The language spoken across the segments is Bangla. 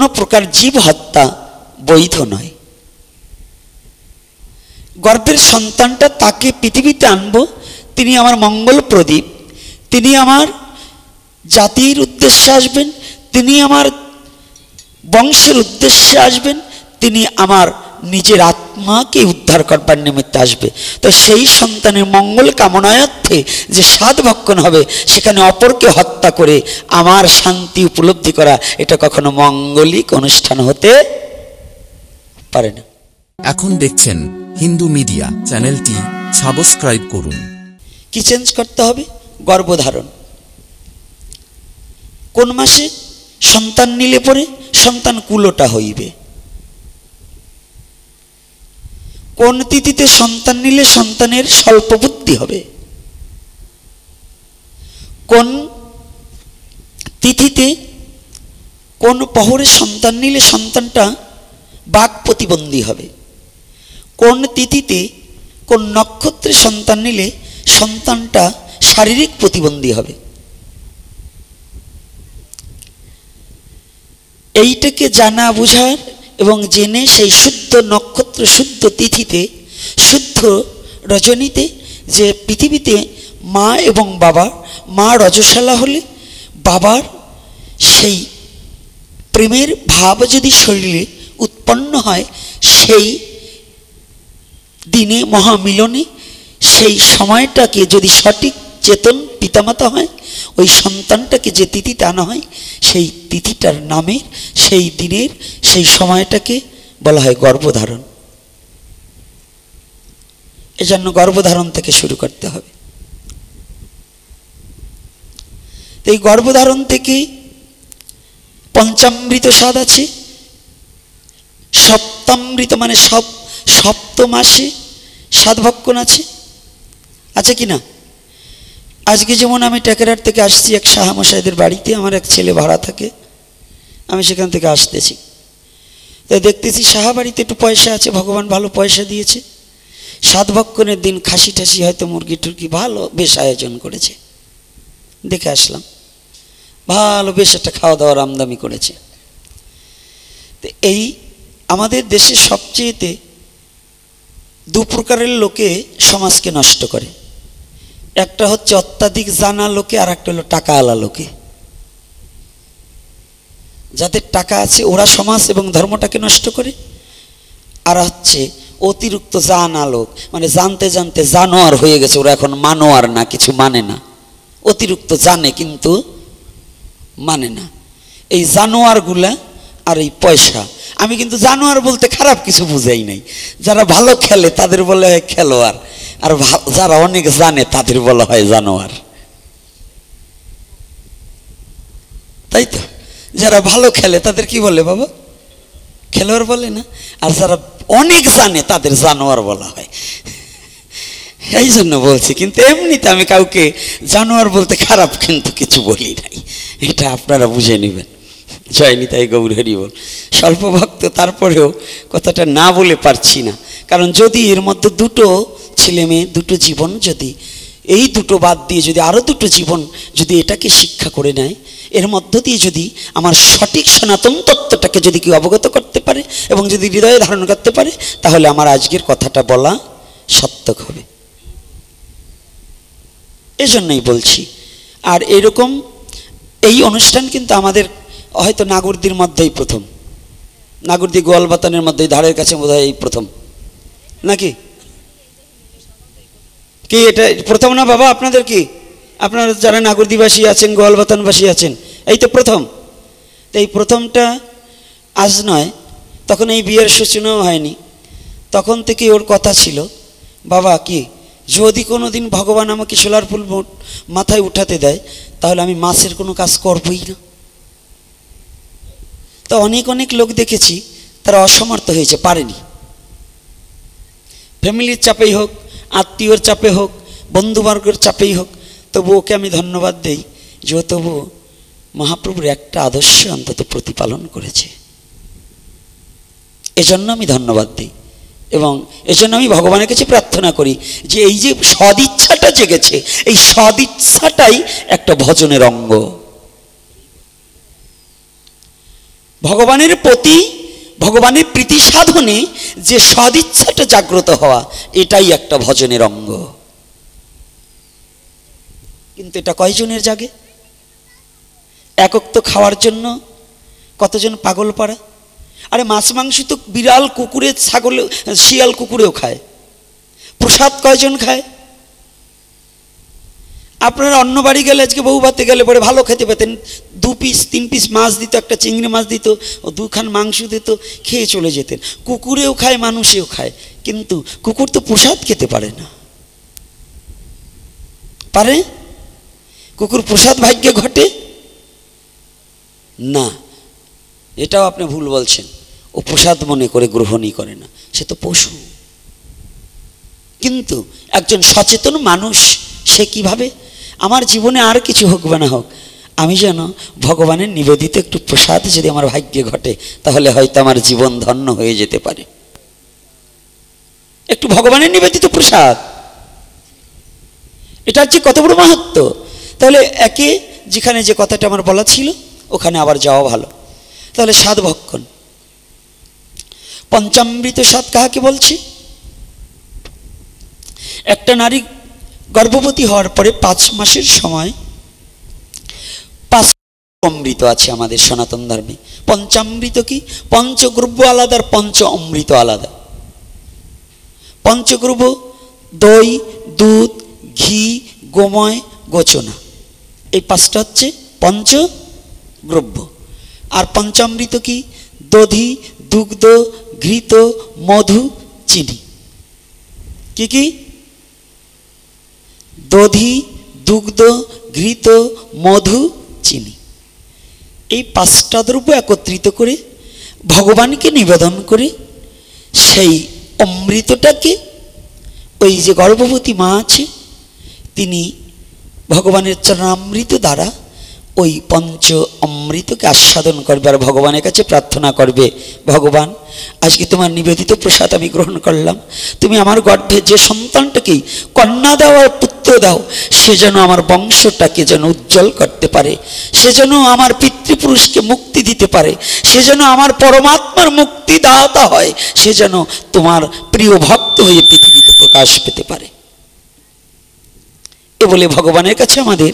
কোনো প্রকার জীব হত্যা বৈধ নয়। গর্ভের সন্তানটা তাকে পৃথিবীতে আনবো, তিনি আমার মঙ্গল প্রদীপ, তিনি আমার জাতির উদ্দেশ্যে আসবেন, তিনি আমার বংশের উদ্দেশ্যে আসবেন, তিনি আমার নিজের আত্মাকে উদ্ধার করবার নিমিত্তে আসবে। তো সেই সন্তানের মঙ্গল কামনায়ার্থে যে স্বাদ ভক্ষণ হবে, সেখানে অপরকে হত্যা করে আমার শান্তি উপলব্ধি করা, এটা কখনো মঙ্গলিক অনুষ্ঠান হতে পারে না। এখন দেখছেন হিন্দু মিডিয়া, চ্যানেলটি সাবস্ক্রাইব করুন। কি চেঞ্জ করতে হবে? গর্ভধারণ। কোন মাসে সন্তান নিলে পরে সন্তান কুলোটা হইবে, কোন তিথিতে সন্তান নিলে সন্তানের স্বল্প বুদ্ধি হবে, কোন তিথিতে কোন পহরে সন্তান নিলে সন্তানটা বাক প্রতিবন্ধী হবে, কোন তিথিতে কোন নক্ষত্রে সন্তান নিলে সন্তানটা শারীরিক প্রতিবন্ধী হবে। এইটাকে জানা বোঝার এবং জেনে সেই শুদ্ধ নক্ষত্র, শুদ্ধ তিথিতে, শুদ্ধ রজনীতে যে পৃথিবীতে মা এবং বাবা, মা রজস্বলা হলে বাবার সেই প্রেমের ভাব যদি শরীরে উৎপন্ন হয়, সেই দিনে মহামিলনে সেই সময়টাকে যদি সঠিক চেতন পিতামাতা হয়, ওই সন্তানটাকে যে তিথিতে আনা হয়, সেই তিথিটার নামে সেই দিনের সেই সময়টাকে বলা হয় গর্ভধারণ। এজন্য গর্ভধারণ থেকে শুরু করতে হবে। এই গর্ভধারণ থেকে পঞ্চামৃত স্বাদ আছে, সপ্তামৃত মানে সপ্ত মাসে স্বাদ ভক্ষণ আছে, আছে কি না? আজকে যেমন আমি টেকেরার থেকে আসছি এক শাহামশাইদের বাড়িতে, আমার এক ছেলে ভাড়া থাকে, আমি সেখান থেকে আসতেছি, তাই দেখতেছি সাহা বাড়িতে একটু পয়সা আছে, ভগবান ভালো পয়সা দিয়েছে, স্বাদ ভক্ষণের দিন খাসি ঠাসি হয়তো মুরগি টুরগি ভালো বেশ আয়োজন করেছে, দেখে আসলাম, ভালো বেশ একটা খাওয়া দাওয়ার আমদামি করেছে। তো এই আমাদের দেশে সবচেয়েতে দু প্রকারের লোকে সমাজকে নষ্ট করে, একটা হচ্ছে অত্যাধিক জানা লোকে, আর একটা হলো টাকাওয়ালা লোকে। যাদের টাকা আছে ওরা সমাজ এবং ধর্মটাকে নষ্ট করে, আর হচ্ছে অতিরিক্ত জানা লোক, মানে জানতে জানতে জানোয়ার হয়ে গেছে, ওরা এখন মানোয়ার না, কিছু মানে না, অতিরিক্ত জানে কিন্তু মানে না। এই জানোয়ারগুলা আর এই পয়সা, আমি কিন্তু জানোয়ার বলতে খারাপ কিছু বুঝাই নাই, যারা ভালো খেলে তাদের বলা হয় খেলোয়াড়, আর যারা অনেক জানে তাদের বলা হয় জানোয়ার, তাই তো? যারা ভালো খেলে তাদের কি বলে বাবা? খেলোয়াড় বলে না, আর যারা অনেক জানে তাদের জানোয়ার বলা হয়। এই জন্য বলছি, কিন্তু এমনিতে আমি কাউকে জানোয়ার বলতে খারাপ কিন্তু কিছু বলি নাই, এটা আপনারা বুঝে নেবেন। জয় নিতাই গৌর হরি বল। স্বল্প ভক্ত, তারপরেও কথাটা না বলে পারছি না, কারণ যদি এর মধ্যে দুটো ছেলে মেয়ে, দুটো জীবন, যদি এই দুটো বাদ দিয়ে যদি আরও দুটো জীবন যদি এটাকে শিক্ষা করে নেয়, এর মধ্য দিয়ে যদি আমার সঠিক সনাতন তত্ত্বটাকে যদি কেউ অবগত করতে পারে এবং যদি হৃদয়ে ধারণ করতে পারে, তাহলে আমার আজকের কথাটা বলা সার্থক হবে। এজন্যই বলছি। আর এরকম এই অনুষ্ঠান কিন্তু আমাদের হয়তো নাগরদির মধ্যেই প্রথম, নাগরদি গোয়ালবাতানের মধ্যে ধারের কাছে বোধহয় এই প্রথম, নাকি কি এটা প্রথম না বাবা? আপনাদের কি, আপনারা যারা নাগরদিবাসী আছেন, গোয়ালবাতানবাসী আছেন, এই তো প্রথম। তো এই প্রথমটা আজ নয়, তখন এই বিয়ের সূচনাও হয়নি, তখন থেকে ওর কথা ছিল, বাবা কি যদি কোনো দিন ভগবান আমাকে সোলার ফুল মাথায় উঠাতে দেয়, তাহলে আমি মাছের কোনো কাজ করবই না। তো অনেক অনেক লোক দেখেছি তারা অসমর্থ হয়েছে, পারেনি, ফ্যামিলির চাপেই হোক, আত্মীয়র চাপে হোক, বন্ধুবর্গের চাপেই হোক, তবু ওকে আমি ধন্যবাদ দেই যে ও তবু মহাপ্রভুর একটা আদর্শ অন্তত প্রতিপালন করেছে। এজন্য আমি ধন্যবাদ দিই এবং এজন্য আমি ভগবানের কাছে প্রার্থনা করি যে এই যে সদিচ্ছাটা জেগেছে, এই সদিচ্ছাটাই একটা ভজনের অঙ্গ। ভগবানের প্রতি, ভগবানের প্রীতি সাধনে যে সদিচ্ছাটা জাগ্রত হওয়া, এটাই একটা ভজনের অঙ্গ। কিন্তু এটা কয়জনের জাগে? একক তো খাওয়ার জন্য কতজন পাগল পাড়া। আরে মাছ মাংস তো বিড়াল কুকুরে, ছাগল, শিয়াল কুকুরেও খায়। প্রসাদ কয়জন খায়? আপনারা অন্য বাড়ি গেলে, আজকে বউ ভাতে গেলে পরে ভালো খেতে পেতেন, 2 পিস 3 পিস মাছ দিত, একটা চিংড়ি মাছ দিত, ও 2 খান মাংস দিত, খেয়ে চলে যেতেন। কুকুরেও খায়, মানুষেও খায়, কিন্তু কুকুর তো প্রসাদ খেতে পারে না। পারে? কুকুর প্রসাদ ভাগ্যে ঘটে না। এটাও আপনি ভুল বলছেন। ও প্রসাদ মনে করে গ্রহণই করে না, সে তো পশু। কিন্তু একজন সচেতন মানুষ সে কিভাবে, আমার জীবনে আর কিছু হোক বা না হোক, আমি যেন ভগবানের নিবেদিত একটু প্রসাদ যদি আমার ভাগ্যে ঘটে, তাহলে হয়তো আমার জীবন ধন্য হয়ে যেতে পারে। একটু ভগবানের নিবেদিত প্রসাদ, এটা হচ্ছে কত বড় মাহাত্ম্য। তাহলে একে, যেখানে যে কথাটা আমার বলা ছিল ওখানে আবার যাওয়া ভালো। তাহলে সাধ ভক্ষণ, পঞ্চামৃত স্বাদ কাহাকে বলছি? একটা নারী গর্ভবতী হওয়ার পরে 5 মাসের সময় 5 অমৃত আছে আমাদের সনাতন ধর্মে। পঞ্চামৃত কি? পঞ্চদ্রব্য আলাদা আর পঞ্চ অমৃত আলাদা। পঞ্চদ্রব্য দই, দুধ, ঘি, গোময়, গোচনা, এই 5টা হচ্ছে পঞ্চদ্রব্য। আর পঞ্চামৃত কি? দধি, দুগ্ধ, ঘৃত, মধু, চিনি। কি কি? দধি, দুগ্ধ, ঘৃত, মধু, চিনি। এই 5টা দ্রব্য একত্রিত করে ভগবানকে নিবেদন করে সেই অমৃতটাকে ওই যে গর্ভবতী মা আছে তিনি ভগবানের চরণামৃত দ্বারা ওই পঞ্চ অমৃতকে আস্বাদন করবে আর ভগবানের কাছে প্রার্থনা করবে, ভগবান আজকে তোমার নিবেদিত প্রসাদ আমি গ্রহণ করলাম, তুমি আমার গর্ভে যে সন্তানটাকেই কন্যা দাও আর পুত্র দাও, সে যেন আমার বংশটাকে যেন উজ্জ্বল করতে পারে, সে যেন আমার পিতৃপুরুষকে মুক্তি দিতে পারে, সে যেন আমার পরমাত্মার মুক্তিদাতা হয়, সে যেন তোমার প্রিয় ভক্ত হয়ে পৃথিবীতে প্রকাশ পেতে পারে। এ বলে ভগবানের কাছে আমাদের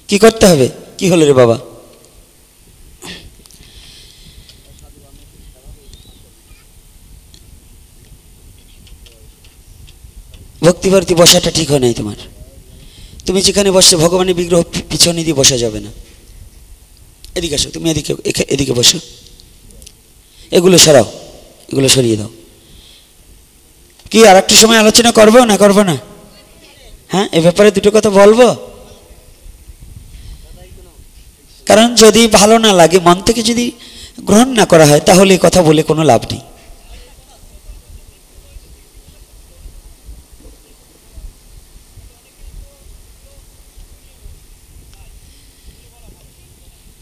কি করতে হবে? কি হলো রে বাবা? ভক্তিভারতী বসাটা ঠিক হয় নাই তোমার। তুমি যেখানে বসছো ভগবানের বিগ্রহ পিছনে দিয়ে বসা যাবে না। এদিকে আসো, তুমি এদিকে, এদিকে বসো। এগুলো সরাও, এগুলো সরিয়ে দাও। কি আর একটু সময় আলোচনা করবো না করবো না? হ্যাঁ, এ ব্যাপারে দুটো কথা বলবো। কারণ যদি ভালো না লাগে, মন থেকে যদি গ্রহণ না করা হয়, তাহলে কথা বলে কোনো লাভ নেই।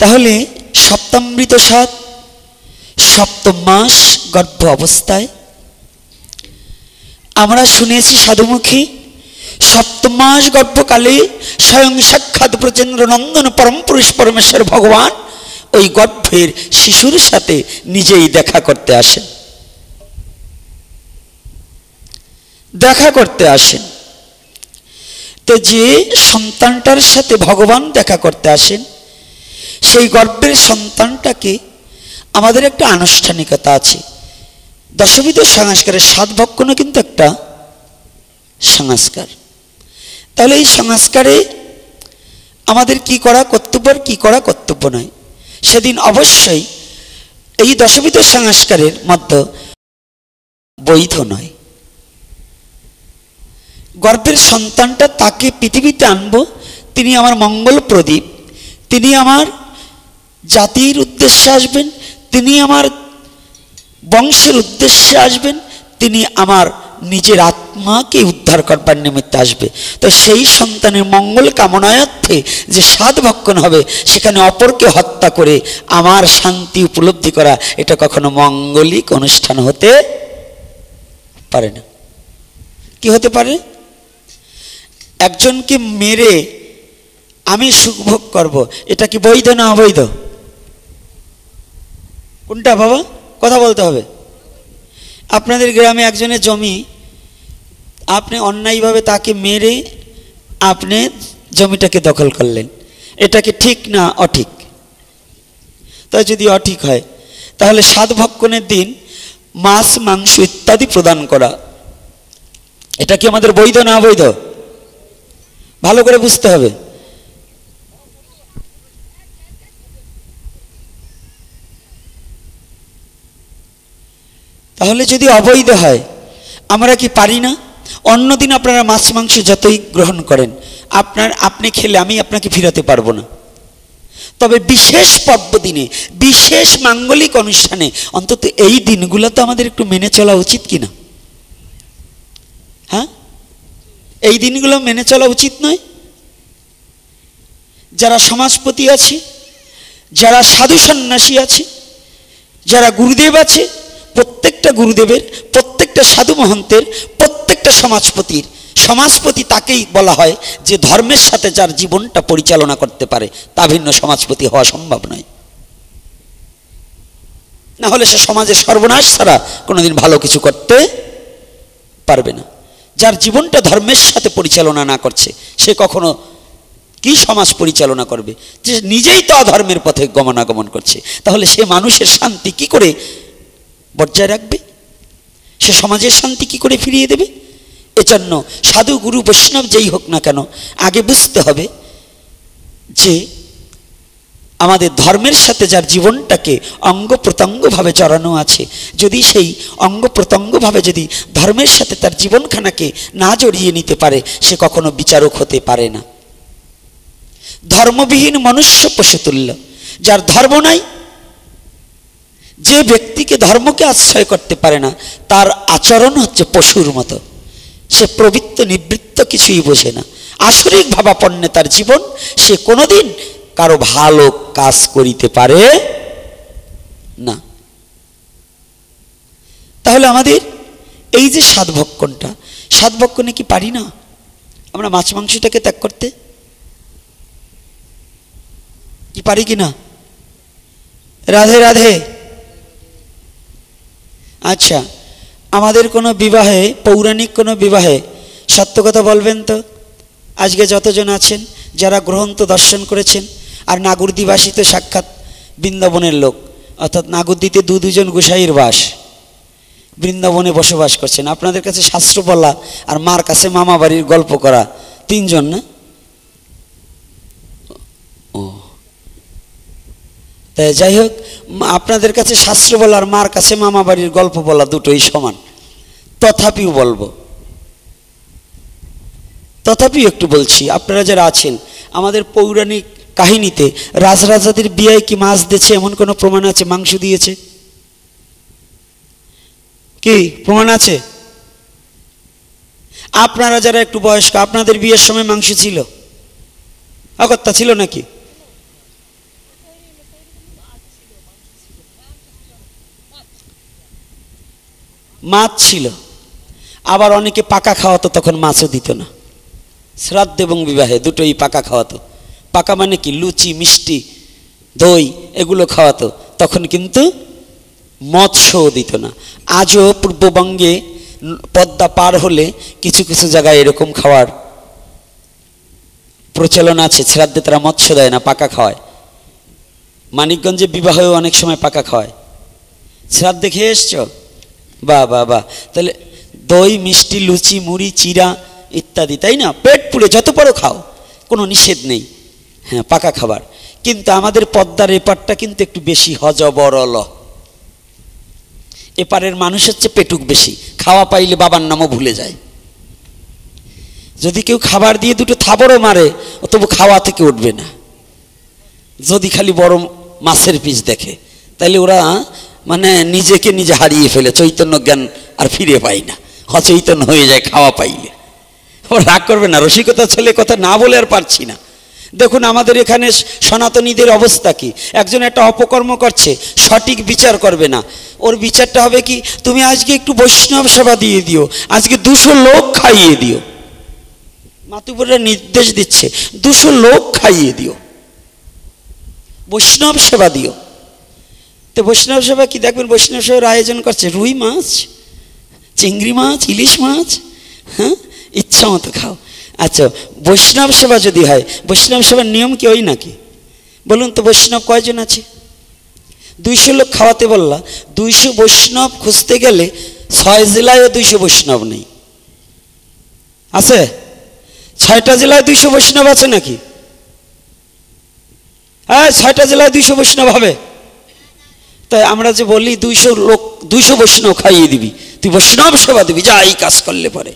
তাহলে সপ্তামৃত স্বাদ, সপ্তম মাস গর্ভ অবস্থায় আমরা শুনেছি সাধুমুখী, সপ্তম মাস গর্ভকালে স্বয়ং সাক্ষাৎ ব্রজেন্দ্র নন্দন পরম পুরুষ পরমেশ্বর ভগবান ওই গর্ভের শিশুর সাথে নিজেই দেখা করতে আসেন, দেখা করতে আসেন। তো যে সন্তানটার সাথে ভগবান দেখা করতে আসেন, সেই গর্ভের সন্তানটাকে আমাদের একটা আনুষ্ঠানিকতা আছে। দশবিধ সংস্কারের সাধ ভক্ষণও কিন্তু একটা সংস্কার। তাহলে এই সংস্কারে আমাদের কি করা কর্তব্য আর কি করা কর্তব্য নয়, সেদিন অবশ্যই এই দশবিধ সংস্কারের মধ্যে বৈধ নয়। গর্ভের সন্তানটা তাকে পৃথিবীতে আনবো, তিনি আমার মঙ্গল প্রদীপ, তিনি আমার জাতির উদ্দেশ্যে আসবেন, তিনি আমার বংশের উদ্দেশ্যে আসবেন, তিনি আমার নিজের আত্মাকে উদ্ধার করবার নিমিত্তে আসবে। তো সেই সন্তানের মঙ্গল কামনায়ার্থে যে সাধ ভক্ষণ হবে, সেখানে অপরকে হত্যা করে আমার শান্তি উপলব্ধি করা, এটা কখনো মঙ্গলিক অনুষ্ঠান হতে পারে না। কি হতে পারে? একজনকে মেরে আমি সুখ ভোগ করব, এটা কি বৈধ না অবৈধ? কোনটা বাবা? কথা বলতে হবে। আপনাদের গ্রামে একজনের জমি, আপনি অন্যায়ভাবে তাকে মেরে আপনি জমিটাকে দখল করলেন, এটা কি ঠিক না অঠিক? তাই যদি অঠিক হয় তাহলে সাধভক্ষণের দিন মাছ মাংস ইত্যাদি প্রদান করা, এটা কি আমাদের বৈধ না অবৈধ? ভালো করে বুঝতে হবে। তাহলে যদি অবৈধ হয় আমরা কি পারি না? অন্যদিন আপনারা মাছ মাংস যতই গ্রহণ করেন, আপনি খেলে আমি আপনাকে ফিরাতে পারবো না। তবে বিশেষ পর্বদিনে, বিশেষ মাঙ্গলিক অনুষ্ঠানে অন্তত এই দিনগুলো তো আমাদের একটু মেনে চলা উচিত কিনা? হ্যাঁ, এই দিনগুলো মেনে চলা উচিত নয়? যারা সমাজপতি আছে, যারা সাধু সন্ন্যাসী আছে, যারা গুরুদেব আছে, প্রত্যেকটা গুরুদেবের, প্রত্যেকটা সাধু মহন্তের, প্রত্যেকটা সমাজপতি তাকেই বলা হয় যে ধর্মের সাথে যার জীবনটা পরিচালনা করতে পারে, তা ভিন্ন সমাজপতি হওয়া সম্ভব নয়। না হলে সে সমাজের সর্বনাশ ছাড়া কোনোদিন ভালো কিছু করতে পারবে না। যার জীবনটা ধর্মের সাথে পরিচালনা না করছে সে কখনো কি সমাজ পরিচালনা করবে? যে নিজেই তো অধর্মের পথে গমনাগমন করছে, তাহলে সে মানুষের শান্তি কি করে বজায় রাখবে? সে সমাজের শান্তি কি করে ফিরিয়ে দেবে? এজন্য সাধু গুরু বৈষ্ণব যেই হোক না কেন, আগে বুঝতে হবে যে আমাদের ধর্মের সাথে যার জীবনটাকে অঙ্গ প্রত্যঙ্গভাবে জড়ানো আছে, যদি সেই অঙ্গ প্রত্যঙ্গভাবে যদি ধর্মের সাথে তার জীবনখানাকে না জড়িয়ে নিতে পারে, সে কখনো বিচারক হতে পারে না। ধর্মবিহীন মনুষ্য পশুতুল্য। যার ধর্ম নাই, যে ব্যক্তিকে ধর্মকে আশ্রয় করতে পারে না, তার আচরণ হচ্ছে পশুর মতো। সে প্রবৃত্ত নিবৃত্ত কিছুই বোঝে না, আসরিক ভাবাপন্নে তার জীবন। সে কোনোদিন কারো ভালো কাজ করিতে পারে না। তাহলে আমাদের এই যে সাধভক্ষণটা, সাধভক্ষণে কি পারি না আমরা মাছ মাংসটাকে ত্যাগ করতে? কি পারি কি না? রাধে রাধে। আচ্ছা, আমাদের কোনো বিবাহে, পৌরাণিক কোনো বিবাহে, সত্য কথা বলবেন তো, আজকে যতজন আছেন যারা গ্রন্থ দর্শন করেছেন, আর নাগুরদিবাসী তো সাক্ষাৎ বৃন্দাবনের লোক, অর্থাৎ নাগুরদিতে দুজন গোসাইয়ের বাস, বৃন্দাবনে বসবাস করছেন। আপনাদের কাছে শাস্ত্র বলা আর মার কাছে মামা বাড়ির গল্প করা, তিনজন না? ও তাই, যাই হোক, আপনাদের কাছে শাস্ত্র বলা আর মার কাছে মামা বাড়ির গল্প বলা দুটোই সমান। তথাপিও বলবো, তথাপিও একটু বলছি। আপনারা যারা আছেন, আমাদের পৌরাণিক কাহিনীতে রাজরাজাদের বিয়ে কি মাছ দিয়েছে এমন কোনো প্রমাণ আছে? মাংস দিয়েছে কি প্রমাণ আছে? আপনারা যারা একটু বয়স্ক, আপনাদের বিয়ের সময় মাংস ছিল? অগত্যা ছিল নাকি? মাছ ছিল, আবার অনেকে পাকা খাওয়াতো, তখন মাছও দিত না। শ্রাদ্ধ এবং বিবাহে দুটোই পাকা খাওয়াতো। পাকা মানে কি? লুচি, মিষ্টি, দই এগুলো খাওয়াতো, তখন কিন্তু মৎস্যও দিত না। আজও পূর্ববঙ্গে পদ্মা পার হলে কিছু কিছু জায়গায় এরকম খাওয়ার প্রচলন আছে। শ্রাদ্ধে তারা মৎস্য দেয় না, পাকা খাওয়ায়। মানিকগঞ্জে বিবাহেও অনেক সময় পাকা খাওয়ায়। শ্রাদ্ধে খেয়ে এসছো? বাহ বাহ বাহ। তাহলে দই, মিষ্টি, লুচি, মুড়ি, চিরা ইত্যাদি, তাই না? পেট পুড়ে যত বড় খাও, কোনো নিষেধ নেই, হ্যাঁ, পাকা খাবার। কিন্তু আমাদের পদ্মার এপারটা কিন্তু একটু বেশি হজবরল। এপারের মানুষ হচ্ছে পেটুক বেশি, খাওয়া পাইলে বাবার নামও ভুলে যায়। যদি কেউ খাবার দিয়ে দুটো থাবড়ও মারে, তবু খাওয়া থেকে উঠবে না। যদি খালি বড় মাছের পিস দেখে, তাইলে ওরা মানে নিজেকে নিজে হারিয়ে ফেলে, চৈতন্য জ্ঞান আর ফিরে পায় না, অচৈতন্য হয়ে যায় খাওয়া পাইলে। ওরা রাগ করবে না, রসিকতা ছেলে কথা না বলে আর পারছি না। দেখুন আমাদের এখানে সনাতনীদের অবস্থা কি, একজন একটা অপকর্ম করছে, সঠিক বিচার করবে না। ওর বিচারটা হবে কি, তুমি আজকে একটু বৈষ্ণব সেবা দিয়ে দিও, আজকে 200 লোক খাইয়ে দিও। মাতুবররা নির্দেশ দিচ্ছে 200 লোক খাইয়ে দিও, বৈষ্ণব সেবা দিও। তো বৈষ্ণব সেবা কি দেখবেন, বৈষ্ণব সেবার আয়োজন করছে রুই মাছ, চিংড়ি মাছ, ইলিশ মাছ, হ্যাঁ, ইচ্ছা মতো খাও। আচ্ছা, বৈষ্ণব সেবা যদি হয়, বৈষ্ণব সেবার নিয়ম কি ওই নাকি? বলুন তো, বৈষ্ণব কয়জন আছে? 200 লোক খাওয়াতে বললা, 200 বৈষ্ণব খুঁজতে গেলে 6 জেলায়ও 200 বৈষ্ণব নেই। আছে? 6টা জেলায় 200 বৈষ্ণব আছে নাকি? হ্যাঁ, 6টা জেলায় 200 বৈষ্ণব হবে। তাই আমরা যে বলি 200 লোক 200 বৈষ্ণব খাইয়ে দিবি, তুই বৈষ্ণব সেবা দিবি, যা এই কাজ করলে পরে।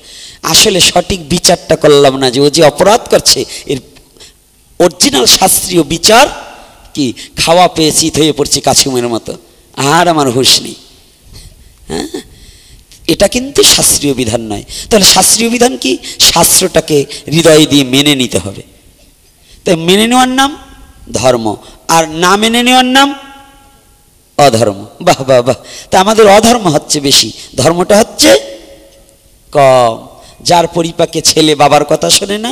আসলে সঠিক বিচারটা করলাম না, যে ও যে অপরাধ করছে এর অরিজিনাল শাস্ত্রীয় বিচার কি? খাওয়া পেয়ে চিত হয়ে পড়ছি কাছিমের মতো, আর আমার হুঁশ নেই। হ্যাঁ, এটা কিন্তু শাস্ত্রীয় বিধান নয়। তাহলে শাস্ত্রীয় বিধান কি? শাস্ত্রটাকে হৃদয় দিয়ে মেনে নিতে হবে। তাই মেনে নেওয়ার নাম ধর্ম, আর না মেনে নেওয়ার নাম অধর্ম। বাহ বাহ বাহ! তা আমাদের অধর্ম হচ্ছে বেশি, ধর্মটা হচ্ছে কম। যার পরিপাকে ছেলে বাবার কথা শোনে না,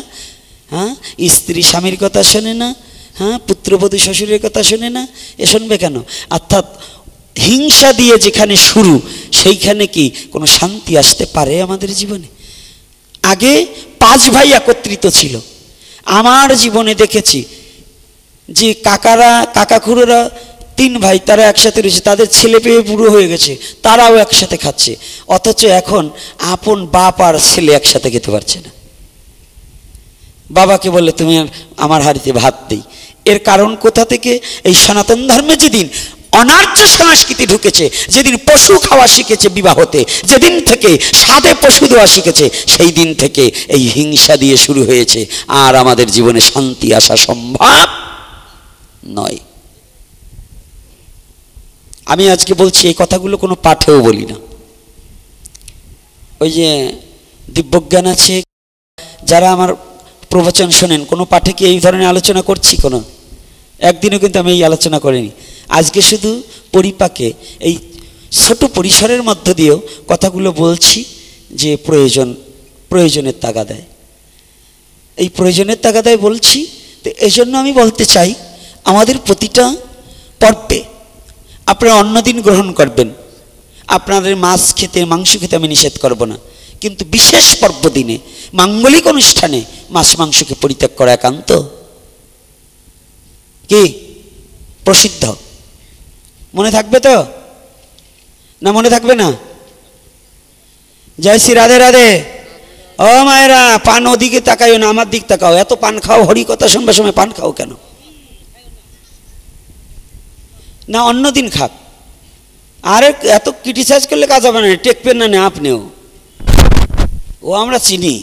হ্যাঁ, স্ত্রী স্বামীর কথা শোনে না, হ্যাঁ, পুত্রবধূ শ্বশুরের কথা শোনে না, এ শুনবে কেন? অর্থাৎ হিংসা দিয়ে যেখানে শুরু, সেইখানে কি কোনো শান্তি আসতে পারে আমাদের জীবনে? আগে 5 ভাই একত্রিত ছিল। আমার জীবনে দেখেছি যে কাকারা, কাকাখুড়োরা 3 ভাই, তারা একসাথে রয়েছে, তাদের ছেলে পেয়ে বুড়ো হয়ে গেছে, তারাও একসাথে খাচ্ছে। অথচ এখন আপন বাপ আর ছেলে একসাথে খেতে পারছে না। বাবাকে বললে তুমি আমার হাড়িতে ভাত দেই। এর কারণ কোথা থেকে? এই সনাতন ধর্মে যেদিন অনার্য সংস্কৃতি ঢুকেছে, যেদিন পশু খাওয়া শিখেছে বিবাহতে, যেদিন থেকে স্বাদে পশু দেওয়া শিখেছে, সেই দিন থেকে এই হিংসা দিয়ে শুরু হয়েছে। আর আমাদের জীবনে শান্তি আসা সম্ভব নয়। আমি আজকে বলছি, এই কথাগুলো কোনো পাঠেও বলি না। ওই যে দিব্যজ্ঞান আছে, যারা আমার প্রবচন শোনেন, কোনো পাঠে কি এই ধরনের আলোচনা করছি? কোনো একদিনও কিন্তু আমি এই আলোচনা করিনি। আজকে শুধু পরিপাকে এই ছোট পরিসরের মধ্য দিয়েও কথাগুলো বলছি, যে প্রয়োজনের তাগাদায়, এই প্রয়োজনের তাগাদায় বলছি। তো এই জন্য আমি বলতে চাই, আমাদের প্রতিটা পর্বে আপনারা অন্যদিন গ্রহণ করবেন, আপনাদের মাছ খেতে, মাংস খেতে আমি নিষেধ করব না, কিন্তু বিশেষ পর্ব দিনে, মাঙ্গলিক অনুষ্ঠানে মাছ মাংসকে পরিত্যাগ করা একান্ত কি প্রসিদ্ধ। মনে থাকবে তো? না মনে থাকবে না? জয় শ্রী রাধে রাধে। ও মায়েরা, পান ওদিকে তাকাইও না, আমার দিক তাকাও। এত পান খাও, হরি কথা শুনবার সময় পান খাও কেন? না অন্য দিন খাক। আরে এত ক্রিটিসাইজ করলে কাজ হবে না, টেকবেন না না আপনিও। ও আমরা চিনি।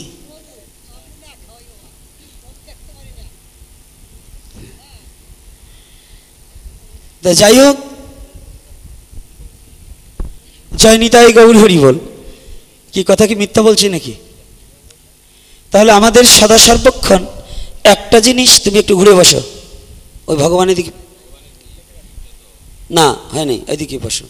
তা যাই হোক, জয় নিতাই গৌর হরি বল। কি কথা কি মিথ্যা বলছি নাকি? তাহলে আমাদের সদা সর্বক্ষণ একটা জিনিস, তুমি একটু ঘুরে বসো, ওই ভগবানের দিকে না হয় নাই, ওইদিকে বসো।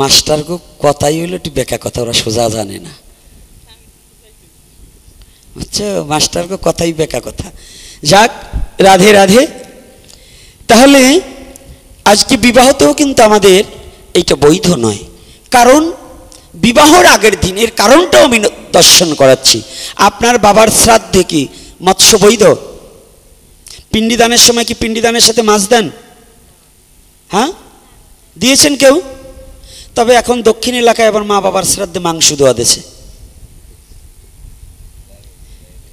মাস্টার গো কথাই হইলো একটু বেকা কথা, ওরা সোজা জানে না, বুঝছো? মাস্টার গো কথাই বেকা কথা। যাক, রাধে রাধে। তাহলে আজকে বিবাহতেও কিন্তু আমাদের এইটা বৈধ নয়, কারণ বিবাহর আগের দিন, এর কারণটাও আমি দর্শন করাচ্ছি। আপনার বাবার শ্রাদ্ধে কি মৎস্য বৈধ? পিণ্ডিদানের সময় কি পিণ্ডিদানের সাথে মাছ দেন? হ্যাঁ, দিয়েছেন কেউ? তবে এখন দক্ষিণ এলাকায় আবার মা বাবার শ্রাদ্ধে মাংস দেওয়া দিয়েছে,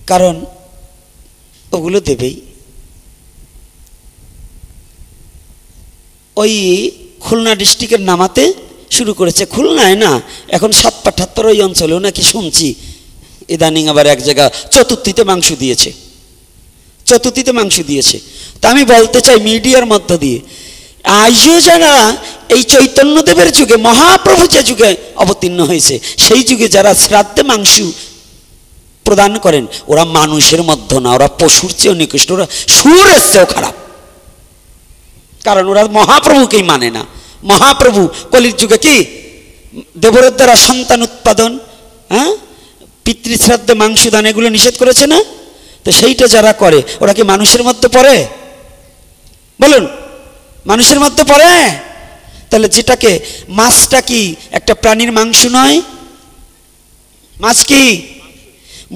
কারণ ওগুলো দেবেই। ওই খুলনা ডিস্ট্রিক্টের নামাতে শুরু করেছে, খুলনায় না, এখন ৭-৭ ওই অঞ্চলেও নাকি শুনছি ইদানিং আবার এক জায়গা চতুর্থীতে মাংস দিয়েছে, চতুর্থীতে মাংস দিয়েছে। তা আমি বলতে চাই মিডিয়ার মধ্য দিয়ে, আজও যারা এই চৈতন্যদেবের যুগে, মহাপ্রভু যে যুগে অবতীর্ণ হয়েছে, সেই যুগে যারা শ্রাদ্ধে মাংস প্রদান করেন, ওরা মানুষের মধ্যে না, ওরা পশুর চেয়েও নিকৃষ্ট, ওরা সুরের চেয়েও খারাপ। কারণ ওরা মহাপ্রভুকেই মানে না। মহাপ্রভু কলির যুগে কি দেবরের দ্বারা সন্তান উৎপাদন, হ্যাঁ, পিতৃশ্রাদ্ধে মাংস দান, এগুলো নিষেধ করেছে না? তো সেইটা যারা করে ওরা কি মানুষের মধ্যে পড়ে? বলুন, মানুষের মধ্যে পড়ে? তাহলে যেটাকে, মাছটা কি একটা প্রাণীর মাংস নয়? মাছ কি?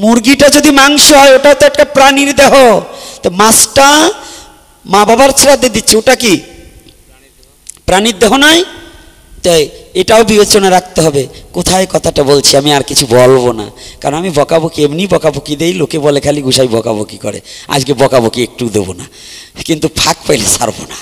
মুরগিটা যদি মাংস হয় ওটা তো একটা প্রাণীর দেহ, তো মাছটা মা বাবার শ্রাদ্ধে দিচ্ছে, ওটা কি প্রাণীর দেহ নয়? তাই এটাও বিবেচনা রাখতে হবে। কোথায় কথাটা বলছি আমি আর কিছু বলবো না, কারণ আমি বকাবকি এমনি বকাবকি দেই, লোকে বলে খালি গুসাই বকাবকি করে, আজকে বকাবকি একটু দেবো না, কিন্তু ফাঁক পাইলে ছাড়বো না।